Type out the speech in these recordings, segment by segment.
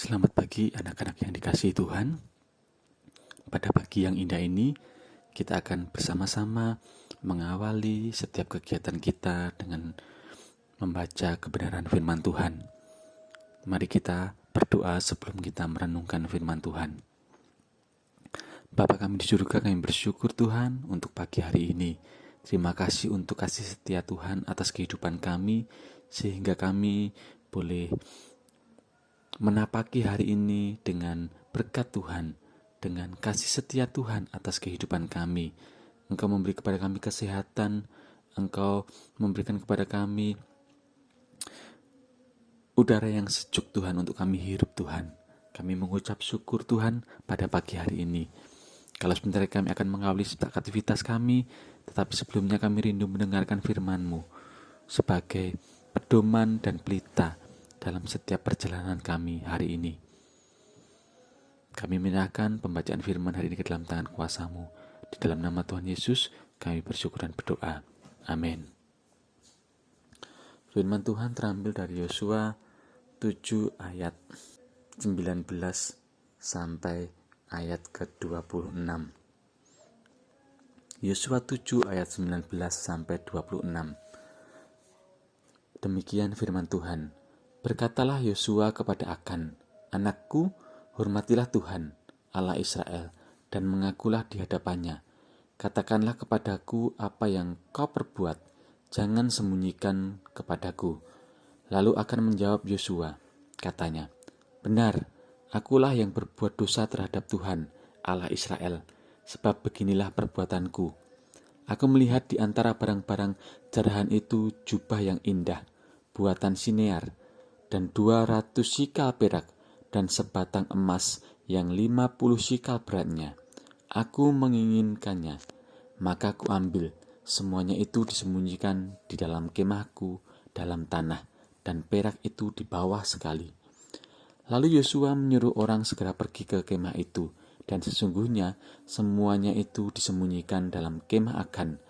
Selamat pagi anak-anak yang dikasihi Tuhan. Pada pagi yang indah ini, kita akan bersama-sama mengawali setiap kegiatan kita dengan membaca kebenaran firman Tuhan. Mari kita berdoa sebelum kita merenungkan firman Tuhan. Bapa kami di surga, kami bersyukur Tuhan untuk pagi hari ini. Terima kasih untuk kasih setia Tuhan atas kehidupan kami, sehingga kami boleh menapaki hari ini dengan berkat Tuhan, dengan kasih setia Tuhan atas kehidupan kami. Engkau memberi kepada kami kesehatan, Engkau memberikan kepada kami udara yang sejuk Tuhan untuk kami hirup Tuhan. Kami mengucap syukur Tuhan pada pagi hari ini. Kalau sebentar kami akan mengawali setiap aktivitas kami, tetapi sebelumnya kami rindu mendengarkan firman-Mu sebagai pedoman dan pelita dalam setiap perjalanan kami hari ini. Kami menyerahkan pembacaan firman hari ini ke dalam tangan kuasa-Mu. Di dalam nama Tuhan Yesus, kami bersyukur dan berdoa. Amin. Firman Tuhan terambil dari Yosua 7 ayat 19 sampai ayat ke-26. Yosua 7 ayat 19 sampai 26. Demikian firman Tuhan. Berkatalah Yosua kepada Akan, "Anakku, hormatilah Tuhan, Allah Israel, dan mengakulah di hadapannya. Katakanlah kepadaku apa yang kau perbuat, jangan sembunyikan kepadaku." Lalu Akan menjawab Yosua, katanya, "Benar, akulah yang berbuat dosa terhadap Tuhan, Allah Israel, sebab beginilah perbuatanku. Aku melihat di antara barang-barang jarahan itu jubah yang indah, buatan Sinear, dan 200 sikal perak, dan sebatang emas yang 50 sikal beratnya. Aku menginginkannya, maka ku ambil. Semuanya itu disembunyikan di dalam kemahku dalam tanah, dan perak itu di bawah sekali." Lalu Yosua menyuruh orang segera pergi ke kemah itu, dan sesungguhnya semuanya itu disembunyikan dalam kemah Akan,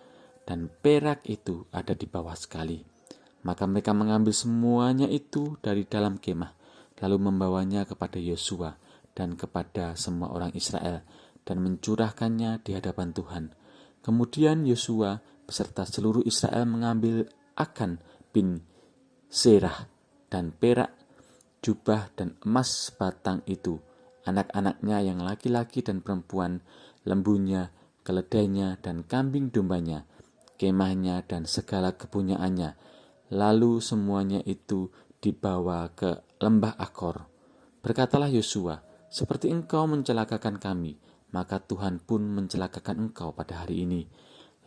dan perak itu ada di bawah sekali. Maka mereka mengambil semuanya itu dari dalam kemah, lalu membawanya kepada Yosua dan kepada semua orang Israel, dan mencurahkannya di hadapan Tuhan. Kemudian Yosua beserta seluruh Israel mengambil Akan bin Serah dan perak, jubah dan emas batang itu, anak-anaknya yang laki-laki dan perempuan, lembunya, keledainya dan kambing dombanya, kemahnya dan segala kepunyaannya. Lalu semuanya itu dibawa ke lembah Akor. Berkatalah Yosua, "Seperti engkau mencelakakan kami, maka Tuhan pun mencelakakan engkau pada hari ini."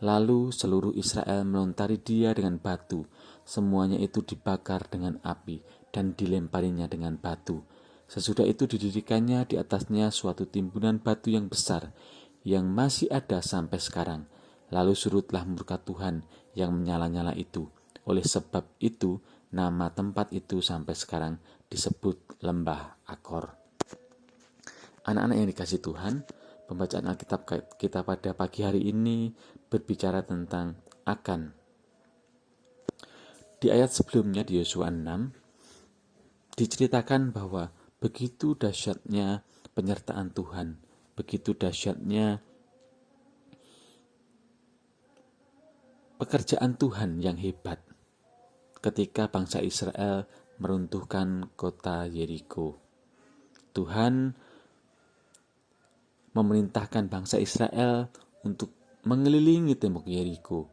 Lalu seluruh Israel melontari dia dengan batu. Semuanya itu dibakar dengan api dan dilemparinya dengan batu. Sesudah itu didirikannya di atasnya suatu timbunan batu yang besar, yang masih ada sampai sekarang. Lalu surutlah murka Tuhan yang menyala-nyala itu. Oleh sebab itu, nama tempat itu sampai sekarang disebut Lembah Akor. Anak-anak yang dikasihi Tuhan, pembacaan Alkitab kita pada pagi hari ini berbicara tentang Akan. Di ayat sebelumnya di Yosua 6, diceritakan bahwa begitu dahsyatnya penyertaan Tuhan, begitu dahsyatnya pekerjaan Tuhan yang hebat ketika bangsa Israel meruntuhkan kota Yeriko. Tuhan memerintahkan bangsa Israel untuk mengelilingi tembok Yeriko,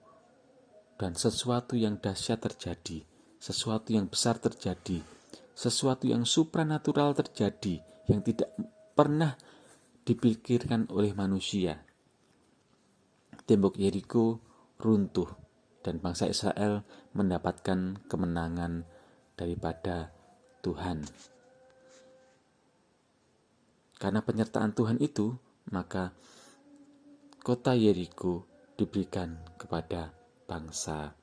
dan sesuatu yang dahsyat terjadi, sesuatu yang besar terjadi, sesuatu yang supranatural terjadi yang tidak pernah dipikirkan oleh manusia. Tembok Yeriko runtuh dan bangsa Israel mendapatkan kemenangan daripada Tuhan. Karena penyertaan Tuhan itu, maka kota Yeriko diberikan kepada bangsa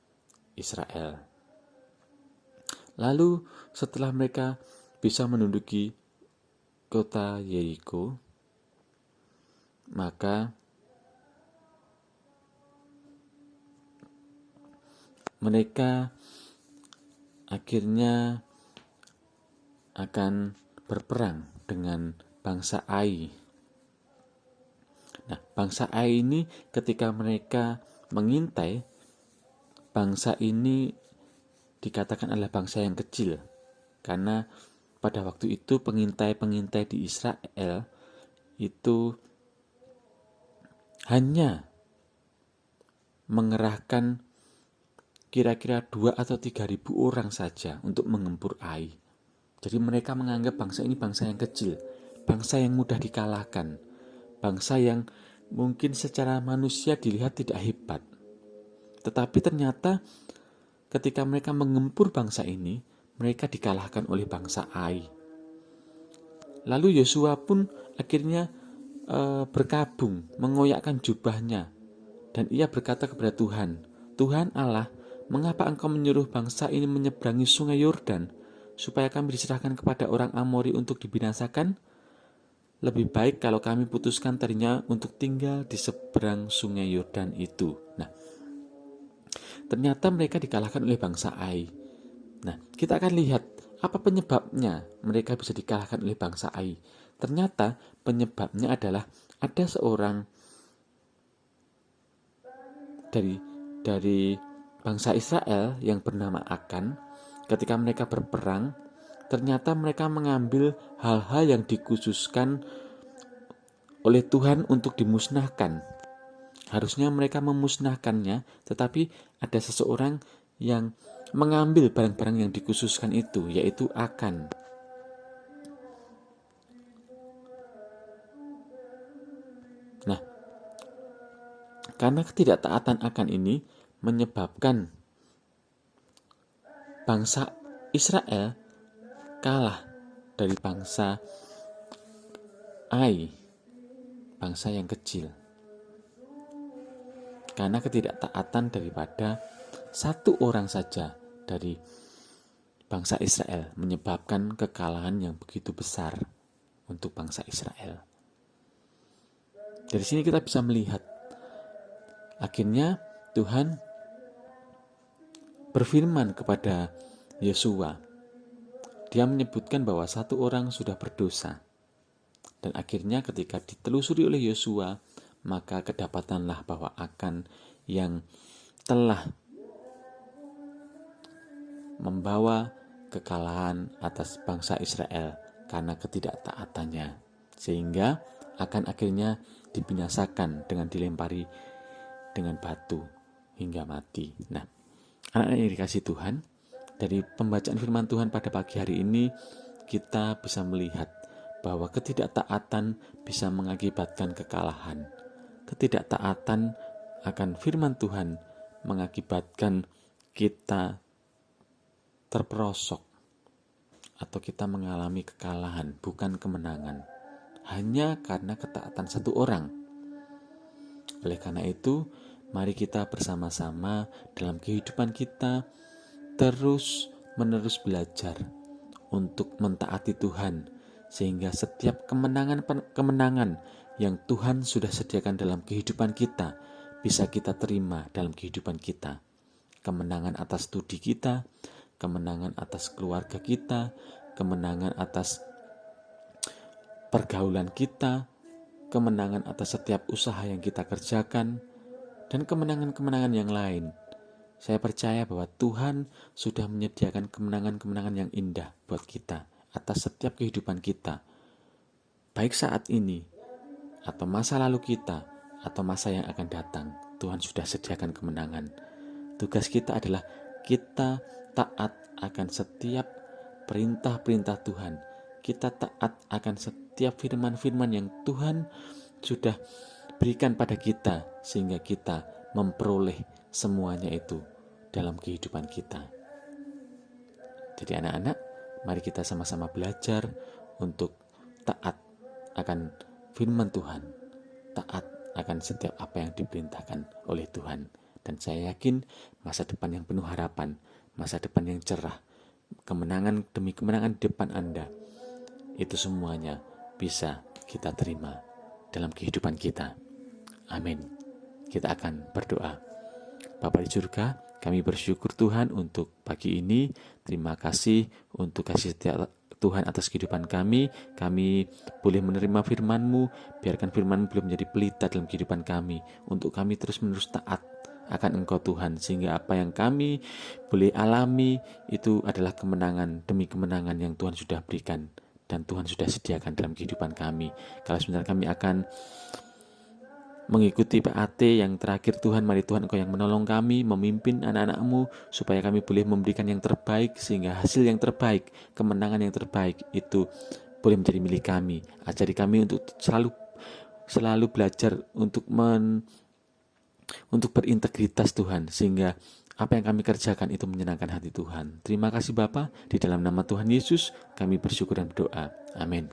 Israel. Lalu setelah mereka bisa menduduki kota Yeriko, maka mereka akhirnya akan berperang dengan bangsa Ai. Nah, bangsa Ai ini ketika mereka mengintai, bangsa ini dikatakan adalah bangsa yang kecil. Karena pada waktu itu pengintai-pengintai di Israel itu hanya mengerahkan kira-kira 2 atau 3.000 orang saja untuk mengempur Ai. Jadi mereka menganggap bangsa ini bangsa yang kecil, bangsa yang mudah dikalahkan, bangsa yang mungkin secara manusia dilihat tidak hebat. Tetapi ternyata ketika mereka mengempur bangsa ini, mereka dikalahkan oleh bangsa Ai. Lalu Yosua pun akhirnya berkabung, mengoyakkan jubahnya, dan ia berkata kepada Tuhan, Tuhan Allah, mengapa engkau menyuruh bangsa ini menyeberangi sungai Yordan, supaya kami diserahkan kepada orang Amori untuk dibinasakan? Lebih baik kalau kami putuskan tadinya untuk tinggal di seberang sungai Yordan itu. Nah, ternyata mereka dikalahkan oleh bangsa Ai. Nah, kita akan lihat apa penyebabnya mereka bisa dikalahkan oleh bangsa Ai. Ternyata penyebabnya adalah ada seorang dari bangsa Israel yang bernama Akan. Ketika mereka berperang, ternyata mereka mengambil hal-hal yang dikhususkan oleh Tuhan untuk dimusnahkan. Harusnya mereka memusnahkannya, tetapi ada seseorang yang mengambil barang-barang yang dikhususkan itu, yaitu Akan. Nah, karena ketidaktaatan Akan ini menyebabkan bangsa Israel kalah dari bangsa Ai, bangsa yang kecil. Karena ketidaktaatan daripada satu orang saja dari bangsa Israel menyebabkan kekalahan yang begitu besar untuk bangsa Israel. Dari sini kita bisa melihat akhirnya Tuhan berfirman kepada Yosua. Dia menyebutkan bahwa satu orang sudah berdosa. Dan akhirnya ketika ditelusuri oleh Yosua, maka kedapatanlah bahwa Akan yang telah membawa kekalahan atas bangsa Israel karena ketidaktaatannya, sehingga Akan akhirnya dibinasakan dengan dilempari dengan batu hingga mati. Nah, anak-anak yang dikasihi Tuhan, dari pembacaan firman Tuhan pada pagi hari ini kita bisa melihat bahwa ketidaktaatan bisa mengakibatkan kekalahan. Ketidaktaatan akan firman Tuhan mengakibatkan kita terperosok atau kita mengalami kekalahan, bukan kemenangan, hanya karena ketaatan satu orang. Oleh karena itu, mari kita bersama-sama dalam kehidupan kita terus-menerus belajar untuk mentaati Tuhan, sehingga setiap kemenangan yang Tuhan sudah sediakan dalam kehidupan kita bisa kita terima dalam kehidupan kita. Kemenangan atas studi kita, kemenangan atas keluarga kita, kemenangan atas pergaulan kita, kemenangan atas setiap usaha yang kita kerjakan, dan kemenangan-kemenangan yang lain. Saya percaya bahwa Tuhan sudah menyediakan kemenangan-kemenangan yang indah buat kita atas setiap kehidupan kita, baik saat ini atau masa lalu kita atau masa yang akan datang. Tuhan sudah sediakan kemenangan. Tugas kita adalah kita taat akan setiap perintah-perintah Tuhan. Kita taat akan setiap firman-firman yang Tuhan sudah berikan pada kita, sehingga kita memperoleh semuanya itu dalam kehidupan kita. Jadi anak-anak, mari kita sama-sama belajar untuk taat akan firman Tuhan, taat akan setiap apa yang diperintahkan oleh Tuhan. Dan saya yakin masa depan yang penuh harapan, masa depan yang cerah, kemenangan demi kemenangan di depan Anda, itu semuanya bisa kita terima dalam kehidupan kita. Amin. Kita akan berdoa. Bapa di surga, kami bersyukur Tuhan untuk pagi ini. Terima kasih untuk Tuhan atas kehidupan kami boleh menerima firman-Mu, biarkan firman-Mu boleh menjadi pelita dalam kehidupan kami, untuk kami terus-menerus taat akan Engkau Tuhan, sehingga apa yang kami boleh alami itu adalah kemenangan demi kemenangan yang Tuhan sudah berikan dan Tuhan sudah sediakan dalam kehidupan kami. Kalau sebentar kami akan mengikuti PAT yang terakhir, Tuhan, mari Tuhan Engkau yang menolong kami, memimpin anak-anak-Mu, supaya kami boleh memberikan yang terbaik, sehingga hasil yang terbaik, kemenangan yang terbaik itu boleh menjadi milik kami. Ajari kami untuk selalu belajar untuk berintegritas Tuhan, sehingga apa yang kami kerjakan itu menyenangkan hati Tuhan. Terima kasih Bapa, di dalam nama Tuhan Yesus kami bersyukur dan berdoa. Amin.